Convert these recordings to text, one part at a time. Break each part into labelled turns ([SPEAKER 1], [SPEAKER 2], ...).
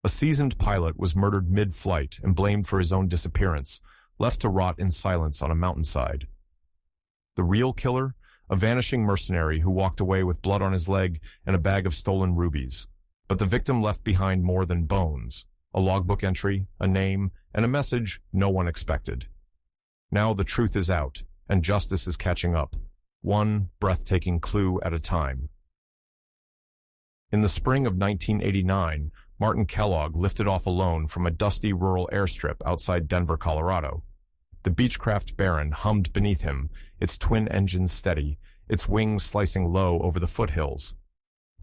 [SPEAKER 1] A seasoned pilot was murdered mid-flight and blamed for his own disappearance, left to rot in silence on a mountainside. The real killer? A vanishing mercenary who walked away with blood on his leg and a bag of stolen rubies. But the victim left behind more than bones, a logbook entry, a name, and a message no one expected. Now the truth is out, and justice is catching up, one breathtaking clue at a time. In the spring of 1989, Martin Kellogg lifted off alone from a dusty rural airstrip outside Denver, Colorado. The Beechcraft Baron hummed beneath him, its twin engines steady, its wings slicing low over the foothills.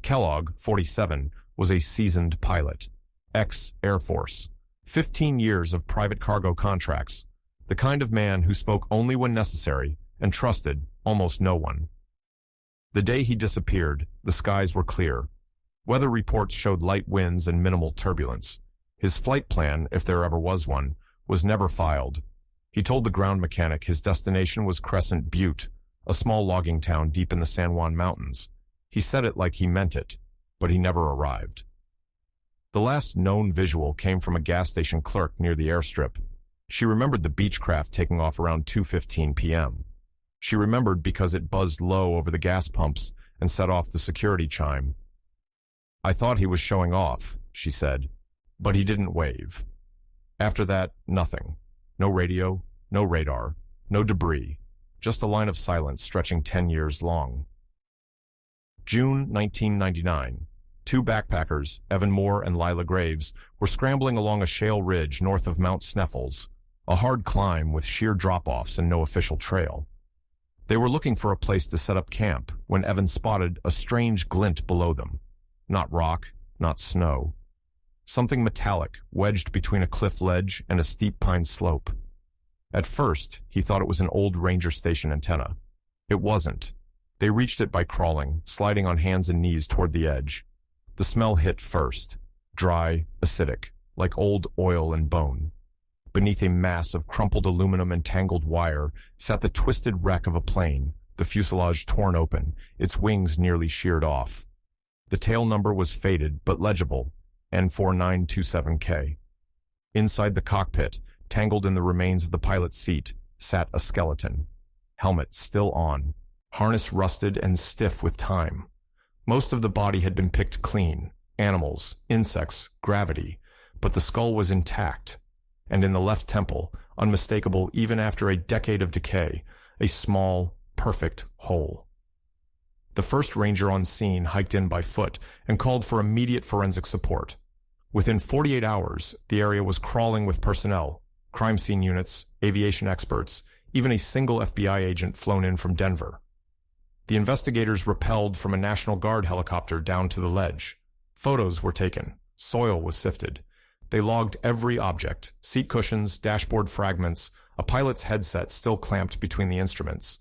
[SPEAKER 1] Kellogg, 47, was a seasoned pilot, ex-Air Force, 15 years of private cargo contracts, the kind of man who spoke only when necessary and trusted almost no one. The day he disappeared, the skies were clear. Weather reports showed light winds and minimal turbulence. His flight plan, if there ever was one, was never filed. He told the ground mechanic his destination was Crescent Butte, a small logging town deep in the San Juan Mountains. He said it like he meant it, but he never arrived. The last known visual came from a gas station clerk near the airstrip. She remembered the Beechcraft taking off around 2:15 p.m. She remembered because it buzzed low over the gas pumps and set off the security chime. "I thought he was showing off," she said, "but he didn't wave." After that, nothing. No radio, no radar, no debris, just a line of silence stretching 10 years long. June 1999. Two backpackers, Evan Moore and Lila Graves, were scrambling along a shale ridge north of Mount Sneffels, a hard climb with sheer drop-offs and no official trail. They were looking for a place to set up camp when Evan spotted a strange glint below them. Not rock, not snow. Something metallic wedged between a cliff ledge and a steep pine slope. At first, he thought it was an old ranger station antenna. It wasn't. They reached it by crawling, sliding on hands and knees toward the edge. The smell hit first, dry, acidic, like old oil and bone. Beneath a mass of crumpled aluminum and tangled wire sat the twisted wreck of a plane, the fuselage torn open, its wings nearly sheared off. The tail number was faded but legible, N4927K. Inside the cockpit, tangled in the remains of the pilot's seat, sat a skeleton. Helmet still on, harness rusted and stiff with time. Most of the body had been picked clean, animals, insects, gravity, but the skull was intact. And in the left temple, unmistakable even after a decade of decay, a small, perfect hole. The first ranger on scene hiked in by foot and called for immediate forensic support. Within 48 hours, the area was crawling with personnel, crime scene units, aviation experts, even a single FBI agent flown in from Denver. The investigators rappelled from a National Guard helicopter down to the ledge. Photos were taken. Soil was sifted. They logged every object, seat cushions, dashboard fragments, a pilot's headset still clamped between the instruments.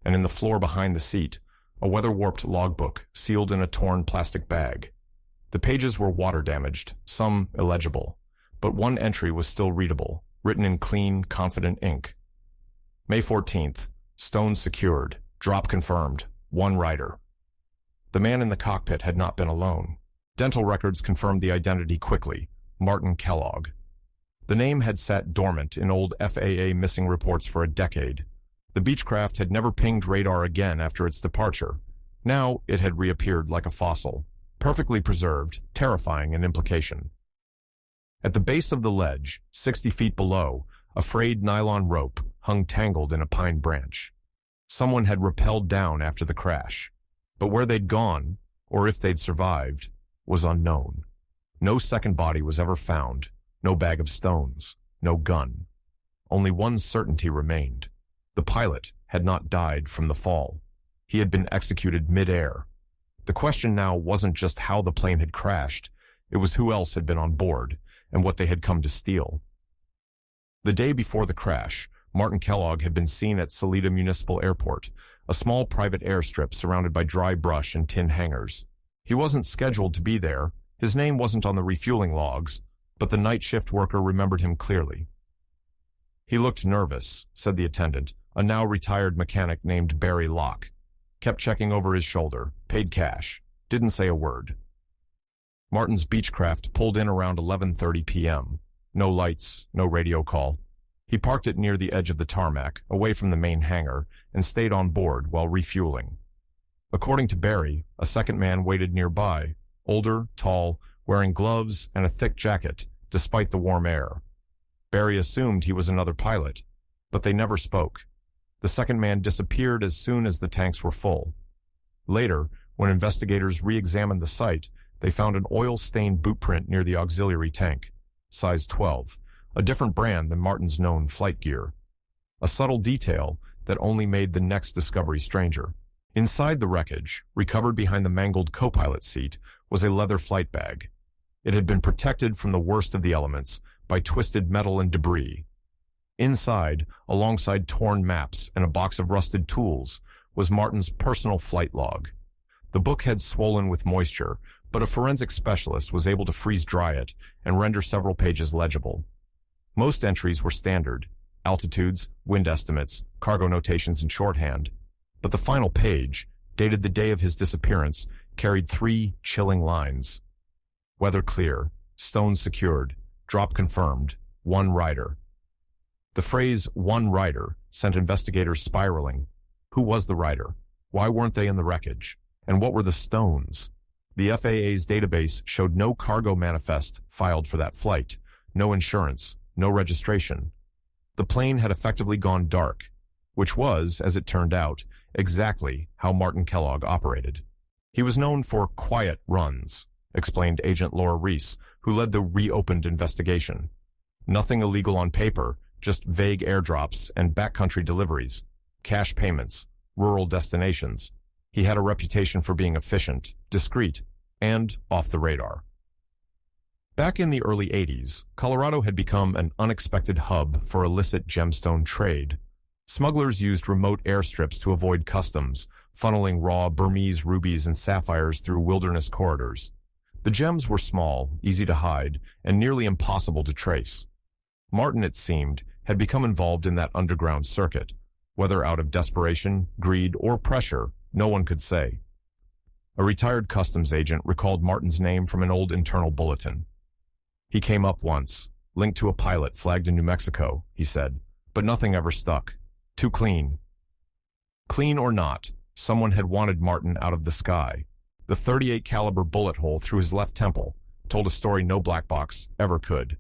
[SPEAKER 1] And in the floor behind the seat, a weather-warped logbook sealed in a torn plastic bag. The pages were water-damaged, some illegible, but one entry was still readable, written in clean, confident ink. May 14th, stone secured, drop confirmed, one rider. The man in the cockpit had not been alone. Dental records confirmed the identity quickly, Martin Kellogg. The name had sat dormant in old FAA missing reports for a decade. The Beechcraft had never pinged radar again after its departure. Now it had reappeared like a fossil, perfectly preserved, terrifying in implication. At the base of the ledge, 60 feet below, a frayed nylon rope hung tangled in a pine branch. Someone had rappelled down after the crash, but where they'd gone, or if they'd survived, was unknown. No second body was ever found, no bag of stones, no gun. Only one certainty remained. The pilot had not died from the fall. He had been executed mid-air. The question now wasn't just how the plane had crashed, it was who else had been on board and what they had come to steal. The day before the crash, Martin Kellogg had been seen at Salida Municipal Airport, a small private airstrip surrounded by dry brush and tin hangars. He wasn't scheduled to be there. His name wasn't on the refueling logs, but the night shift worker remembered him clearly. He looked nervous, said the attendant, a now retired mechanic named Barry Locke. Kept checking over his shoulder, paid cash, didn't say a word. Martin's Beechcraft pulled in around 11:30 p.m. No lights, no radio call. He parked it near the edge of the tarmac, away from the main hangar, and stayed on board while refueling. According to Barry, a second man waited nearby, older, tall, wearing gloves and a thick jacket, despite the warm air. Barry assumed he was another pilot, but they never spoke. The second man disappeared as soon as the tanks were full. Later, when investigators re-examined the site, they found an oil-stained boot print near the auxiliary tank, size 12, a different brand than Martin's known flight gear. A subtle detail that only made the next discovery stranger. Inside the wreckage, recovered behind the mangled co-pilot seat, was a leather flight bag. It had been protected from the worst of the elements by twisted metal and debris. Inside, alongside torn maps and a box of rusted tools, was Martin's personal flight log. The book had swollen with moisture, but a forensic specialist was able to freeze-dry it and render several pages legible. Most entries were standard: altitudes, wind estimates, cargo notations in shorthand. But the final page, dated the day of his disappearance, carried 3 chilling lines. Weather clear, stones secured, drop confirmed, 1 rider. The phrase "one rider" sent investigators spiraling. Who was the rider? Why weren't they in the wreckage? And what were the stones? The FAA's database showed no cargo manifest filed for that flight, no insurance, no registration. The plane had effectively gone dark, which was, as it turned out, exactly how Martin Kellogg operated. He was known for quiet runs, explained Agent Laura Reese, who led the reopened investigation. Nothing illegal on paper, just vague airdrops and backcountry deliveries, cash payments, rural destinations. He had a reputation for being efficient, discreet, and off the radar. Back in the early 80s, Colorado had become an unexpected hub for illicit gemstone trade. Smugglers used remote airstrips to avoid customs, funneling raw Burmese rubies and sapphires through wilderness corridors. The gems were small, easy to hide, and nearly impossible to trace. Martin, it seemed, had become involved in that underground circuit. Whether out of desperation, greed, or pressure, no one could say. A retired customs agent recalled Martin's name from an old internal bulletin. He came up once, linked to a pilot flagged in New Mexico, he said, but nothing ever stuck. Too clean. Clean or not, someone had wanted Martin out of the sky. The .38 caliber bullet hole through his left temple told a story no black box ever could.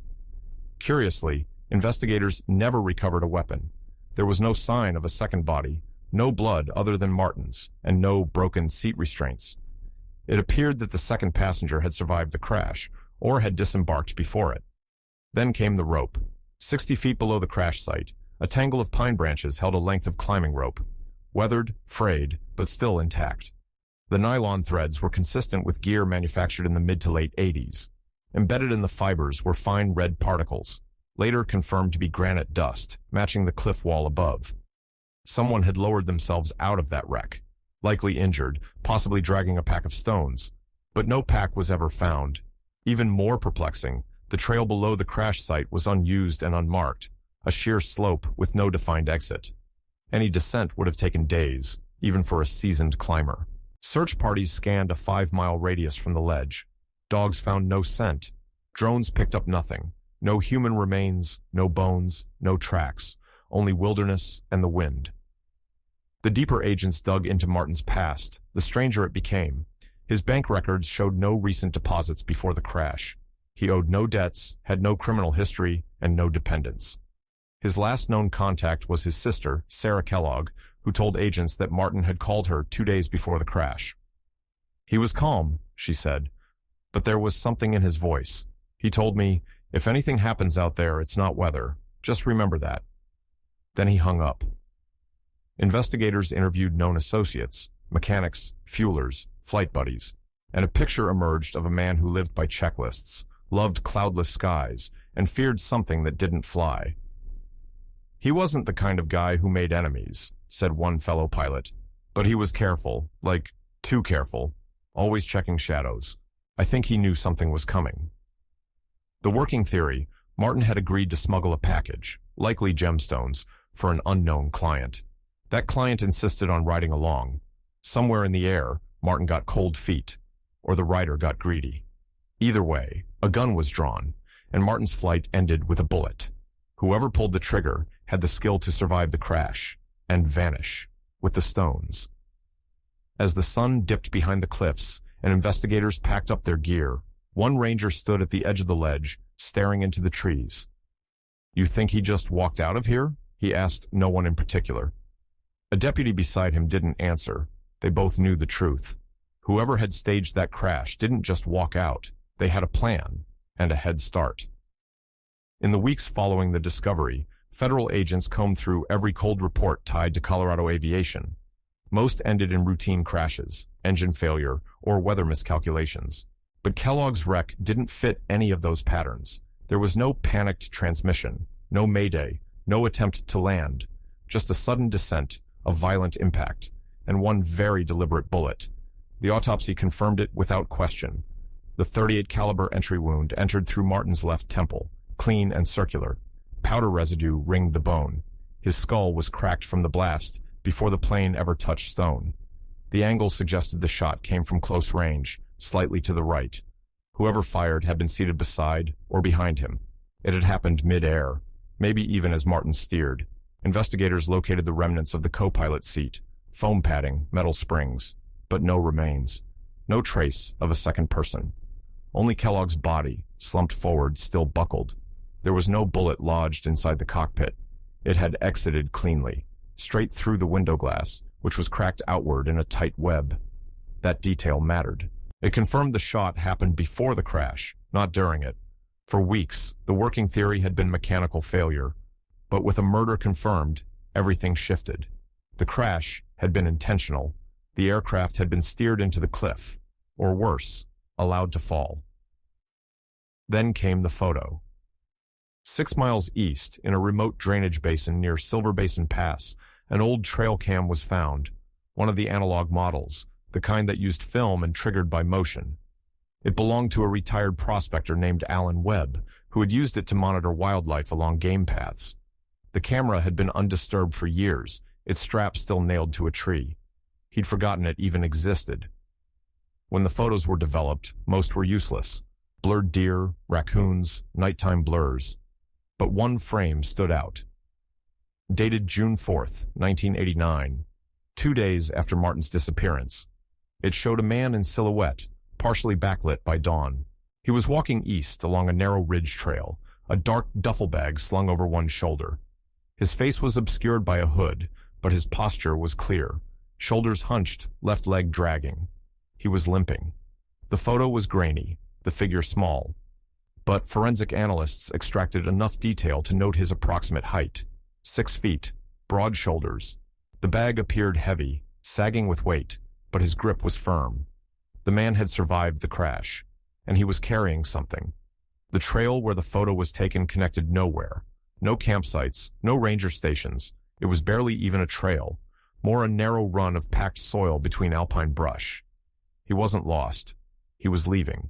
[SPEAKER 1] Curiously, investigators never recovered a weapon. There was no sign of a second body, no blood other than Martin's, and no broken seat restraints. It appeared that the second passenger had survived the crash, or had disembarked before it. Then came the rope. 60 feet below the crash site, a tangle of pine branches held a length of climbing rope. Weathered, frayed, but still intact. The nylon threads were consistent with gear manufactured in the mid to late 80s. Embedded in the fibers were fine red particles, later confirmed to be granite dust, matching the cliff wall above. Someone had lowered themselves out of that wreck, likely injured, possibly dragging a pack of stones. But no pack was ever found. Even more perplexing, the trail below the crash site was unused and unmarked, a sheer slope with no defined exit. Any descent would have taken days, even for a seasoned climber. Search parties scanned a 5-mile radius from the ledge. Dogs found no scent. Drones picked up nothing. No human remains, no bones, no tracks, only wilderness and the wind. The deeper agents dug into Martin's past, the stranger it became. His bank records showed no recent deposits before the crash. He owed no debts, had no criminal history, and no dependents. His last known contact was his sister, Sarah Kellogg, who told agents that Martin had called her 2 days before the crash. He was calm, she said, but there was something in his voice. He told me, "If anything happens out there, it's not weather. Just remember that." Then he hung up. Investigators interviewed known associates, mechanics, fuelers, flight buddies, and a picture emerged of a man who lived by checklists, loved cloudless skies, and feared something that didn't fly. "He wasn't the kind of guy who made enemies," said one fellow pilot, "but he was careful, like too careful, always checking shadows. I think he knew something was coming." The working theory, Martin had agreed to smuggle a package, likely gemstones, for an unknown client. That client insisted on riding along. Somewhere in the air, Martin got cold feet, or the rider got greedy. Either way, a gun was drawn, and Martin's flight ended with a bullet. Whoever pulled the trigger had the skill to survive the crash and vanish with the stones. As the sun dipped behind the cliffs and investigators packed up their gear, one ranger stood at the edge of the ledge, staring into the trees. "You think he just walked out of here?" he asked no one in particular. A deputy beside him didn't answer. They both knew the truth. Whoever had staged that crash didn't just walk out. They had a plan and a head start. In the weeks following the discovery, federal agents combed through every cold report tied to Colorado aviation. Most ended in routine crashes, engine failure, or weather miscalculations. But Kellogg's wreck didn't fit any of those patterns. There was no panicked transmission, no mayday, no attempt to land, just a sudden descent, a violent impact, and one very deliberate bullet. The autopsy confirmed it without question. The .38 caliber entry wound entered through Martin's left temple, clean and circular. Powder residue ringed the bone. His skull was cracked from the blast before the plane ever touched stone. The angle suggested the shot came from close range, slightly to the right. Whoever fired had been seated beside or behind him. It had happened mid-air, maybe even as Martin steered. Investigators located the remnants of the co-pilot seat, foam padding, metal springs, but no remains. No trace of a second person. Only Kellogg's body, slumped forward, still buckled. There was no bullet lodged inside the cockpit. It had exited cleanly, straight through the window glass, which was cracked outward in a tight web. That detail mattered. It confirmed the shot happened before the crash, not during it. For weeks, the working theory had been mechanical failure. But with a murder confirmed, everything shifted. The crash had been intentional. The aircraft had been steered into the cliff, or worse, allowed to fall. Then came the photo. 6 miles east, in a remote drainage basin near Silver Basin Pass, an old trail cam was found, one of the analog models, the kind that used film and triggered by motion. It belonged to a retired prospector named Alan Webb, who had used it to monitor wildlife along game paths. The camera had been undisturbed for years, its strap still nailed to a tree. He'd forgotten it even existed. When the photos were developed, most were useless. Blurred deer, raccoons, nighttime blurs. But one frame stood out. Dated June 4th, 1989, 2 days after Martin's disappearance. It showed a man in silhouette, partially backlit by dawn. He was walking east along a narrow ridge trail, a dark duffel bag slung over one shoulder. His face was obscured by a hood, but his posture was clear. Shoulders hunched, left leg dragging. He was limping. The photo was grainy, the figure small. But forensic analysts extracted enough detail to note his approximate height. 6 feet, broad shoulders. The bag appeared heavy, sagging with weight, but his grip was firm. The man had survived the crash, and he was carrying something. The trail where the photo was taken connected nowhere. No campsites, no ranger stations. It was barely even a trail, more a narrow run of packed soil between alpine brush. He wasn't lost. He was leaving.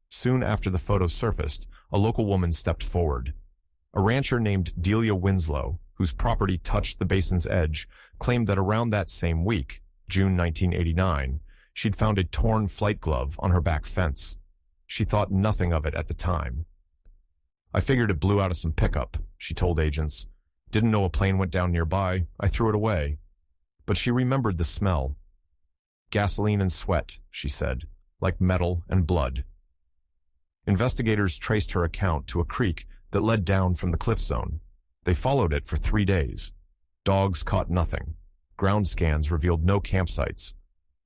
[SPEAKER 1] Soon after the photo surfaced, a local woman stepped forward. A rancher named Delia Winslow, whose property touched the basin's edge, claimed that around that same week, June 1989, she'd found a torn flight glove on her back fence. She thought nothing of it at the time. "I figured it blew out of some pickup," she told agents. "Didn't know a plane went down nearby. I threw it away." But she remembered the smell. "Gasoline and sweat," she said, "like metal and blood." Investigators traced her account to a creek that led down from the cliff zone. They followed it for 3 days. Dogs caught nothing. Ground scans revealed no campsites.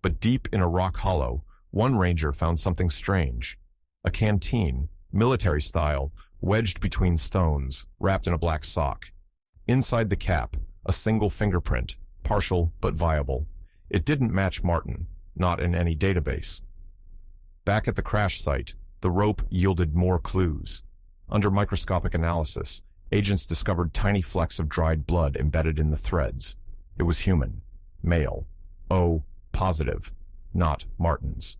[SPEAKER 1] But deep in a rock hollow, one ranger found something strange. A canteen, military style, wedged between stones, wrapped in a black sock. Inside the cap, a single fingerprint, partial but viable. It didn't match Martin, not in any database. Back at the crash site, the rope yielded more clues. Under microscopic analysis, agents discovered tiny flecks of dried blood embedded in the threads. It was human, male, O positive, not Martin's.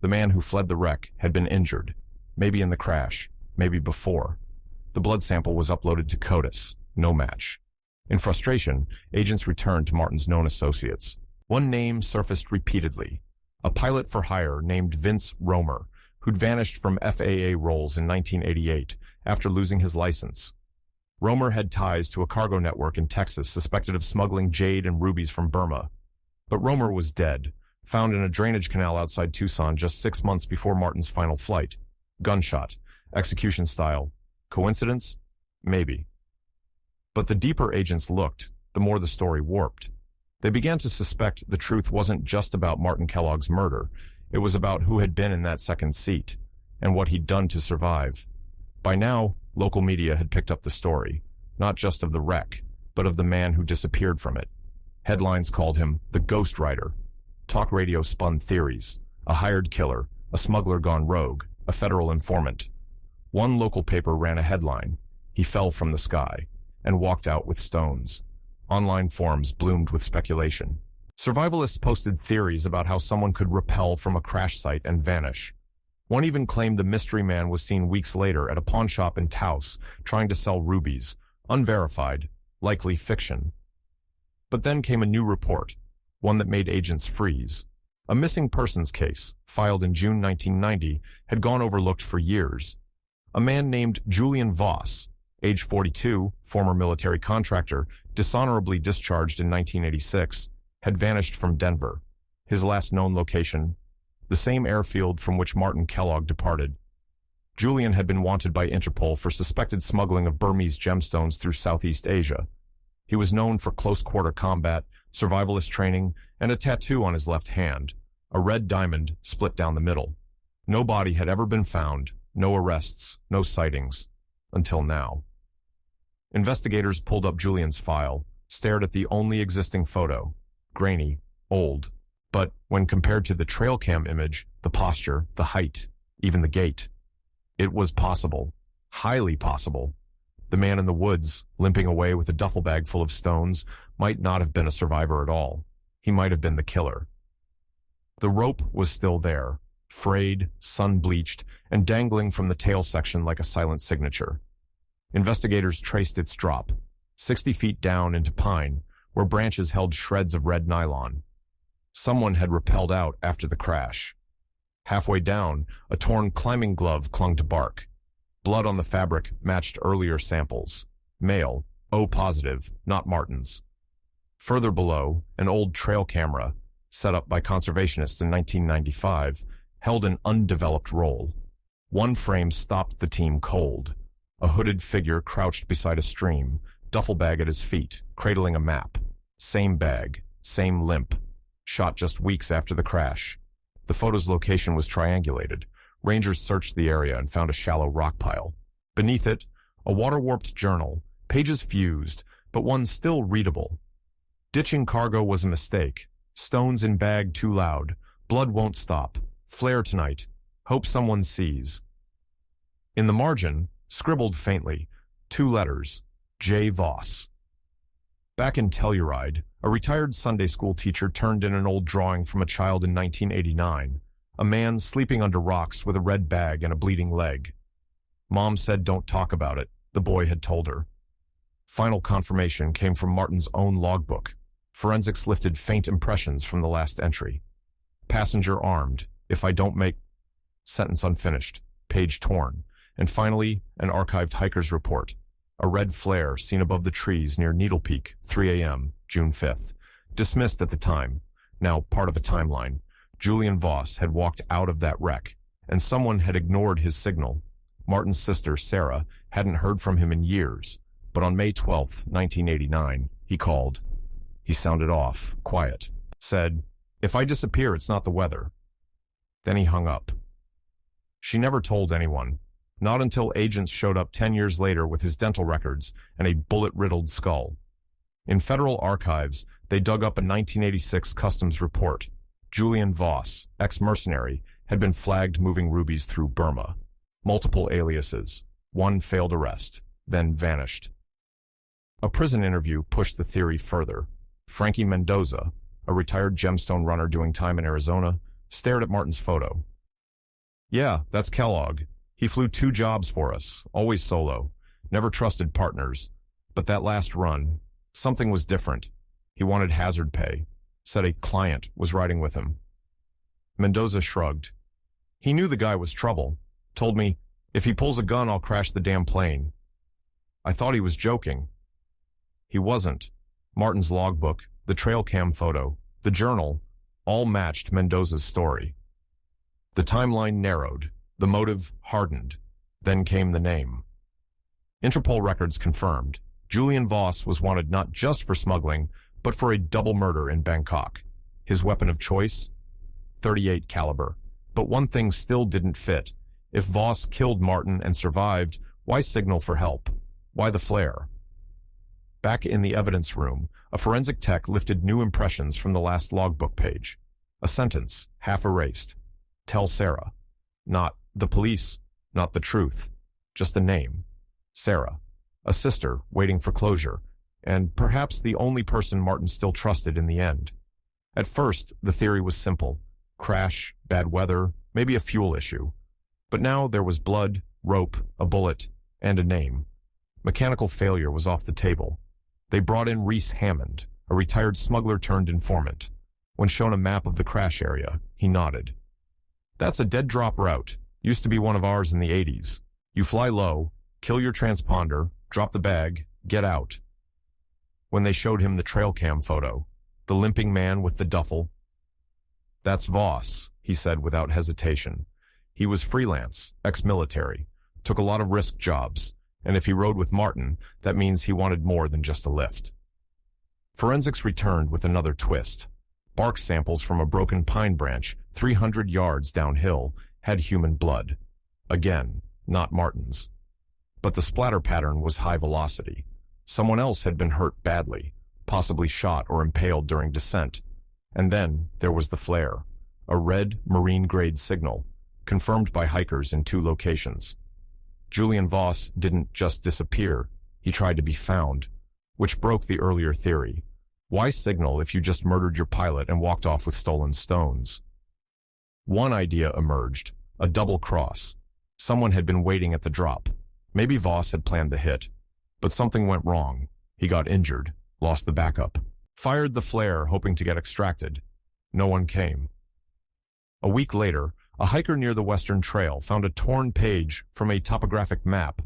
[SPEAKER 1] The man who fled the wreck had been injured, maybe in the crash, maybe before. The blood sample was uploaded to CODIS, no match. In frustration, agents returned to Martin's known associates. One name surfaced repeatedly, a pilot for hire named Vince Romer, who'd vanished from FAA rolls in 1988 after losing his license. Romer had ties to a cargo network in Texas suspected of smuggling jade and rubies from Burma. But Romer was dead, found in a drainage canal outside Tucson just 6 months before Martin's final flight. Gunshot, execution style. Coincidence? Maybe. But the deeper agents looked, the more the story warped. They began to suspect the truth wasn't just about Martin Kellogg's murder. It was about who had been in that second seat, and what he'd done to survive. By now, local media had picked up the story, not just of the wreck, but of the man who disappeared from it. Headlines called him the Ghost Rider. Talk radio spun theories: a hired killer, a smuggler gone rogue, a federal informant. One local paper ran a headline: "He fell from the sky," and walked out with stones. Online forums bloomed with speculation. Survivalists posted theories about how someone could rappel from a crash site and vanish. One even claimed the mystery man was seen weeks later at a pawn shop in Taos, trying to sell rubies. Unverified, likely fiction. But then came a new report, one that made agents freeze. A missing persons case, filed in June 1990, had gone overlooked for years. A man named Julian Voss, age 42, former military contractor, dishonorably discharged in 1986, had vanished from Denver. His last known location, the same airfield from which Martin Kellogg departed. Julian had been wanted by Interpol for suspected smuggling of Burmese gemstones through Southeast Asia. He was known for close-quarter combat, survivalist training, and a tattoo on his left hand, a red diamond split down the middle. No body had ever been found, no arrests, no sightings, until now. Investigators pulled up Julian's file, stared at the only existing photo, grainy, old, but when compared to the trail cam image, the posture, the height, even the gait, it was possible, highly possible. The man in the woods, limping away with a duffel bag full of stones, might not have been a survivor at all. He might have been the killer. The rope was still there, frayed, sun-bleached, and dangling from the tail section like a silent signature. Investigators traced its drop, 60 feet down into pine, where branches held shreds of red nylon. Someone had rappelled out after the crash. Halfway down, a torn climbing glove clung to bark. Blood on the fabric matched earlier samples. Male, O positive, not Martin's. Further below, an old trail camera, set up by conservationists in 1995, held an undeveloped roll. One frame stopped the team cold. A hooded figure crouched beside a stream, duffel bag at his feet, cradling a map. Same bag, same limp. Shot just weeks after the crash. The photo's location was triangulated. Rangers searched the area and found a shallow rock pile. Beneath it, a water-warped journal, pages fused, but one still readable. Ditching cargo was a mistake. Stones in bag too loud. Blood won't stop. Flare tonight. Hope someone sees. In the margin, scribbled faintly, 2 letters, J. Voss. Back in Telluride, a retired Sunday school teacher turned in an old drawing from a child in 1989, a man sleeping under rocks with a red bag and a bleeding leg. Mom said don't talk about it, the boy had told her. Final confirmation came from Martin's own logbook. Forensics lifted faint impressions from the last entry. Passenger armed, if I don't make... Sentence unfinished, page torn. And finally, an archived hiker's report. A red flare seen above the trees near Needle Peak, 3 a.m., June 5th. Dismissed at the time, now part of a timeline. Julian Voss had walked out of that wreck, and someone had ignored his signal. Martin's sister, Sarah, hadn't heard from him in years, but on May 12th, 1989, he called. He sounded off, quiet, said, "If I disappear, it's not the weather." Then he hung up. She never told anyone. Not until agents showed up 10 years later with his dental records and a bullet-riddled skull. In federal archives, they dug up a 1986 customs report. Julian Voss, ex-mercenary, had been flagged moving rubies through Burma. Multiple aliases. One failed arrest, then vanished. A prison interview pushed the theory further. Frankie Mendoza, a retired gemstone runner doing time in Arizona, stared at Martin's photo. "Yeah, that's Kellogg. He flew 2 jobs for us, always solo. Never trusted partners. But that last run, something was different. He wanted hazard pay. Said a client was riding with him." Mendoza shrugged. He knew the guy was trouble. Told me, if he pulls a gun, I'll crash the damn plane. I thought he was joking. He wasn't. Martin's logbook, the trail cam photo, the journal, all matched Mendoza's story. The timeline narrowed, the motive hardened. Then came the name. Interpol records confirmed. Julian Voss was wanted not just for smuggling, but for a double murder in Bangkok. His weapon of choice? .38 caliber. But one thing still didn't fit. If Voss killed Martin and survived, why signal for help? Why the flare? Back in the evidence room, a forensic tech lifted new impressions from the last logbook page. A sentence, half erased. Tell Sarah. Not the police, not the truth. Just a name. Sarah. A sister waiting for closure, and perhaps the only person Martin still trusted in the end. At first, the theory was simple. Crash, bad weather, maybe a fuel issue. But now there was blood, rope, a bullet, and a name. Mechanical failure was off the table. They brought in Reese Hammond, a retired smuggler turned informant. When shown a map of the crash area, he nodded. That's a dead drop route. Used to be one of ours in the 80s. You fly low, kill your transponder, drop the bag, get out. When they showed him the trail cam photo, the limping man with the duffel. That's Voss, he said without hesitation. He was freelance, ex-military, took a lot of risk jobs, and if he rode with Martin, that means he wanted more than just a lift. Forensics returned with another twist. Bark samples from a broken pine branch 300 yards downhill had human blood. Again, not Martin's. But the splatter pattern was high velocity. Someone else had been hurt badly, possibly shot or impaled during descent. And then there was the flare, a red marine-grade signal, confirmed by hikers in 2 locations. Julian Voss didn't just disappear, he tried to be found, which broke the earlier theory. Why signal if you just murdered your pilot and walked off with stolen stones? One idea emerged, a double cross. Someone had been waiting at the drop. Maybe Voss had planned the hit. But something went wrong. He got injured, lost the backup. Fired the flare, hoping to get extracted. No one came. A week later, a hiker near the Western Trail found a torn page from a topographic map.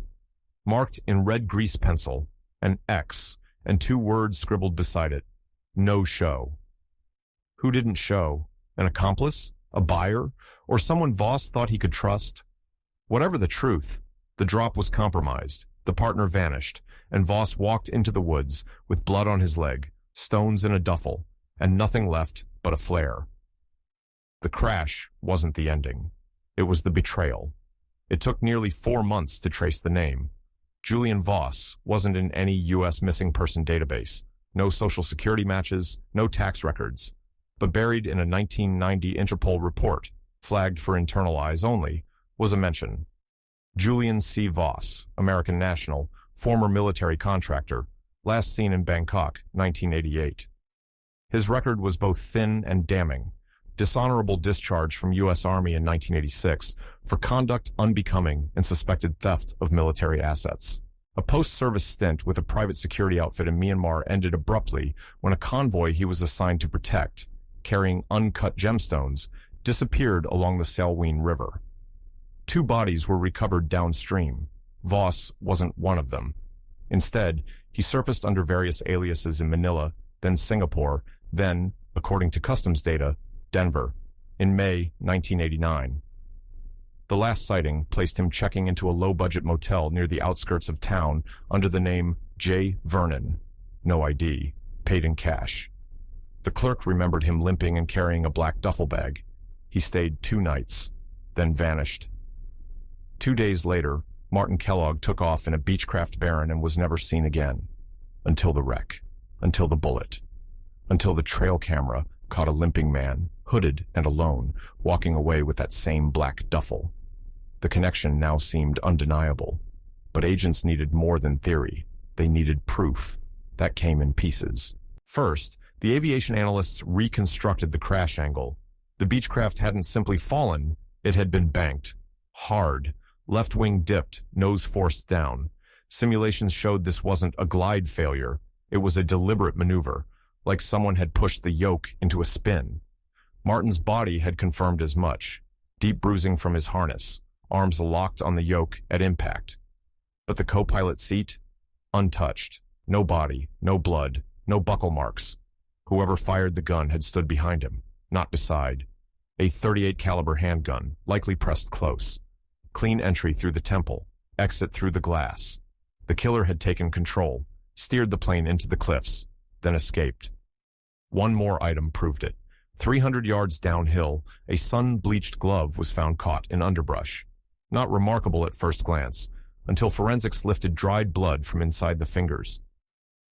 [SPEAKER 1] Marked in red grease pencil, an X, and 2 words scribbled beside it. No show. Who didn't show? An accomplice? A buyer? Or someone Voss thought he could trust? Whatever the truth, the drop was compromised, the partner vanished, and Voss walked into the woods with blood on his leg, stones in a duffel, and nothing left but a flare. The crash wasn't the ending. It was the betrayal. It took nearly 4 months to trace the name. Julian Voss wasn't in any U.S. missing person database. No social security matches, no tax records. But buried in a 1990 Interpol report, flagged for internal eyes only, was a mention. Julian C. Voss, American national, former military contractor, last seen in Bangkok, 1988. His record was both thin and damning. Dishonorable discharge from U.S. Army in 1986 for conduct unbecoming and suspected theft of military assets. A post-service stint with a private security outfit in Myanmar ended abruptly when a convoy he was assigned to protect, carrying uncut gemstones, disappeared along the Salween River. 2 bodies were recovered downstream. Voss wasn't one of them. Instead, he surfaced under various aliases in Manila, then Singapore, then, according to customs data, Denver, in May 1989. The last sighting placed him checking into a low-budget motel near the outskirts of town under the name J. Vernon. No ID, paid in cash. The clerk remembered him limping and carrying a black duffel bag. He stayed 2 nights, then vanished. 2 days later, Martin Kellogg took off in a Beechcraft Baron and was never seen again. Until the wreck. Until the bullet. Until the trail camera caught a limping man, hooded and alone, walking away with that same black duffel. The connection now seemed undeniable. But agents needed more than theory. They needed proof. That came in pieces. First, the aviation analysts reconstructed the crash angle. The Beechcraft hadn't simply fallen, it had been banked. Hard. Left wing dipped, nose forced down. Simulations showed this wasn't a glide failure. It was a deliberate maneuver, like someone had pushed the yoke into a spin. Martin's body had confirmed as much. deep bruising from his harness, arms locked on the yoke at impact. But the co-pilot seat? Untouched. No body, no blood, no buckle marks. Whoever fired the gun had stood behind him, not beside. A .38 caliber handgun, likely pressed close. Clean entry through the temple, exit through the glass. The killer had taken control, steered the plane into the cliffs, then escaped. One more item proved it. 300 yards downhill, a sun-bleached glove was found caught in underbrush. Not remarkable at first glance, until forensics lifted dried blood from inside the fingers.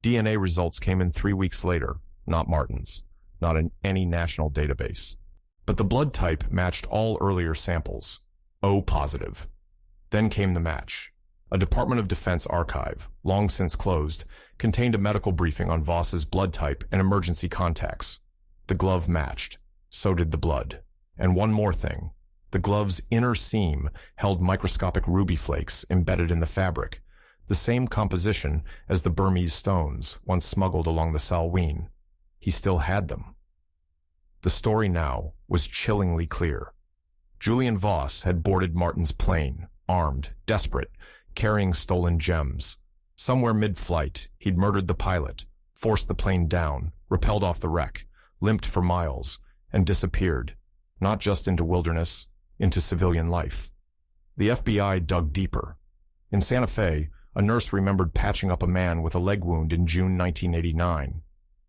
[SPEAKER 1] DNA results came in 3 weeks later, not Martin's, not in any national database. But the blood type matched all earlier samples. O positive. Then came the match. A Department of Defense archive, long since closed, contained a medical briefing on Voss's blood type and emergency contacts. The glove matched. So did the blood. And one more thing. The glove's inner seam held microscopic ruby flakes embedded in the fabric, the same composition as the Burmese stones once smuggled along the Salween. He still had them. The story now was chillingly clear. Julian Voss had boarded Martin's plane, armed, desperate, carrying stolen gems. Somewhere mid-flight, he'd murdered the pilot, forced the plane down, rappelled off the wreck, limped for miles, and disappeared, not just into wilderness, into civilian life. The FBI dug deeper. In Santa Fe, a nurse remembered patching up a man with a leg wound in June 1989.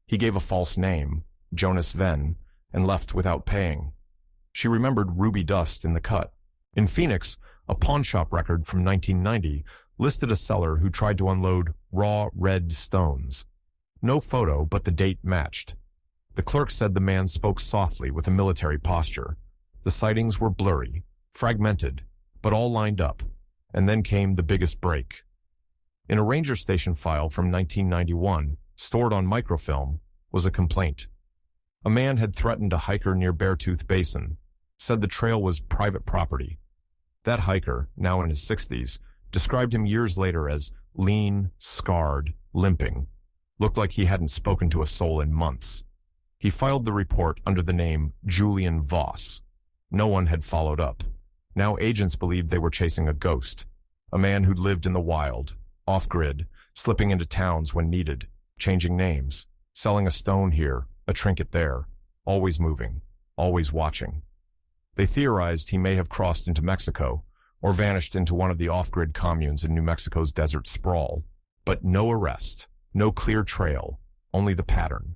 [SPEAKER 1] He gave a false name, Jonas Venn, and left without paying. She remembered ruby dust in the cut. In Phoenix, a pawnshop record from 1990 listed a seller who tried to unload raw red stones. No photo, but the date matched. The clerk said the man spoke softly with a military posture. The sightings were blurry, fragmented, but all lined up. And then came the biggest break. In a ranger station file from 1991, stored on microfilm, was a complaint. A man had threatened a hiker near Beartooth Basin, said the trail was private property. That hiker, now in his 60s, described him years later as lean, scarred, limping. Looked like he hadn't spoken to a soul in months. He filed the report under the name Julian Voss. No one had followed up. Now agents believed they were chasing a ghost, a man who'd lived in the wild, off-grid, slipping into towns when needed, changing names, selling a stone here, a trinket there, always moving, always watching. They theorized he may have crossed into Mexico or vanished into one of the off-grid communes in New Mexico's desert sprawl. But no arrest, no clear trail, only the pattern.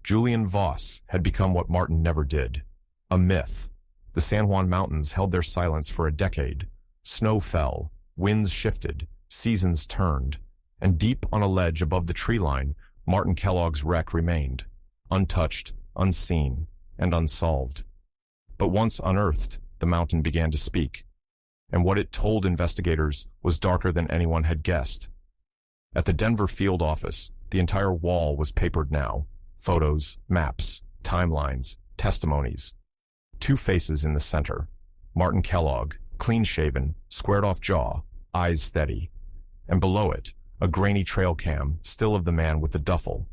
[SPEAKER 1] Julian Voss had become what Martin never did, a myth. The San Juan Mountains held their silence for a decade. Snow fell, winds shifted, seasons turned, and deep on a ledge above the tree line, Martin Kellogg's wreck remained, untouched, unseen, and unsolved. But once unearthed, the mountain began to speak, and what it told investigators was darker than anyone had guessed. At the Denver field office, the entire wall was papered now. Photos, maps, timelines, testimonies. Two faces in the center. Martin Kellogg, clean-shaven, squared-off jaw, eyes steady. And below it, a grainy trail cam, still of the man with the duffel.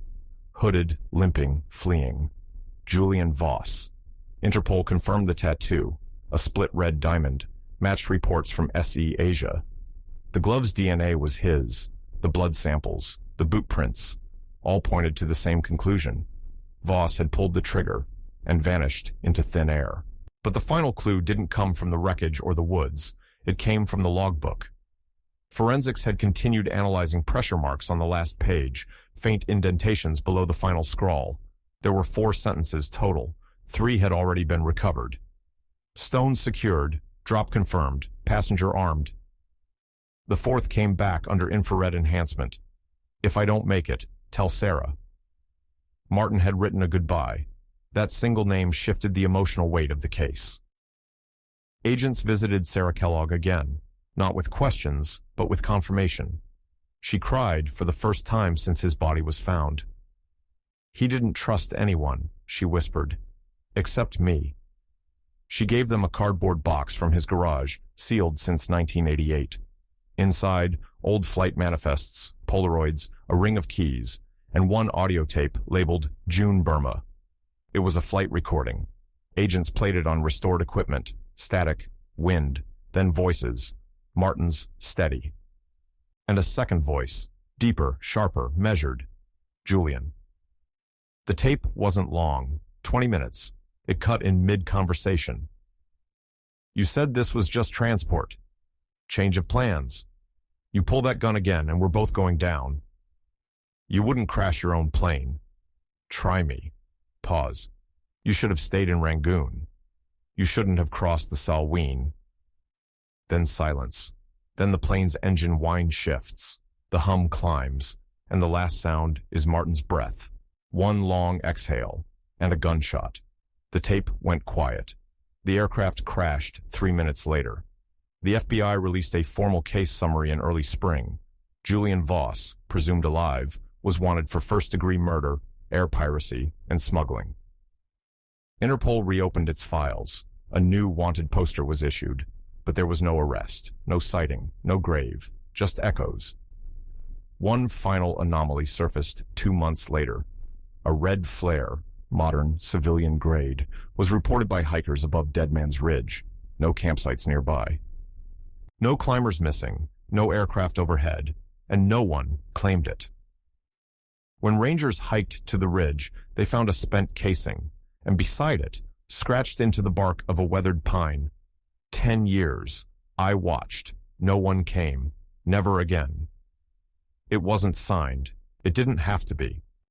[SPEAKER 1] Hooded, limping, fleeing. Julian Voss. Interpol confirmed the tattoo, a split red diamond, matched reports from SE Asia. The glove's DNA was his, the blood samples, the boot prints, all pointed to the same conclusion. Voss had pulled the trigger and vanished into thin air. But the final clue didn't come from the wreckage or the woods. It came from the logbook. Forensics had continued analyzing pressure marks on the last page, faint indentations below the final scrawl. There were 4 sentences total. 3 had already been recovered. Stones secured, drop confirmed, passenger armed. The 4th came back under infrared enhancement. If I don't make it, tell Sarah. Martin had written a goodbye. That single name shifted the emotional weight of the case. Agents visited Sarah Kellogg again, not with questions, but with confirmation. She cried for the first time since his body was found. He didn't trust anyone, she whispered, except me. She gave them a cardboard box from his garage, sealed since 1988. Inside, old flight manifests, Polaroids, a ring of keys, and one audio tape labeled June Burma. It was a flight recording. Agents played it on restored equipment, static, wind, then voices. Martin's steady. And a second voice, deeper, sharper, measured. Julian. The tape wasn't long, 20 minutes. It cut in mid-conversation. You said this was just transport. Change of plans. You pull that gun again and we're both going down. You wouldn't crash your own plane. Try me. Pause. You should have stayed in Rangoon. You shouldn't have crossed the Salween. Then silence. Then the plane's engine whine shifts. The hum climbs. And the last sound is Martin's breath. One long exhale. And a gunshot. The tape went quiet. The aircraft crashed 3 minutes later. The FBI released a formal case summary in early spring. Julian Voss, presumed alive, was wanted for first-degree murder, air piracy, and smuggling. Interpol reopened its files. A new wanted poster was issued, but there was no arrest, no sighting, no grave, just echoes. One final anomaly surfaced 2 months later. A red flare, modern, civilian grade, was reported by hikers above Dead Man's Ridge. No campsites nearby. No climbers missing, no aircraft overhead, and no one claimed it. When rangers hiked to the ridge, they found a spent casing, and beside it, scratched into the bark of a weathered pine, 10 years. I watched. No one came. Never again. It wasn't signed. It didn't have to be.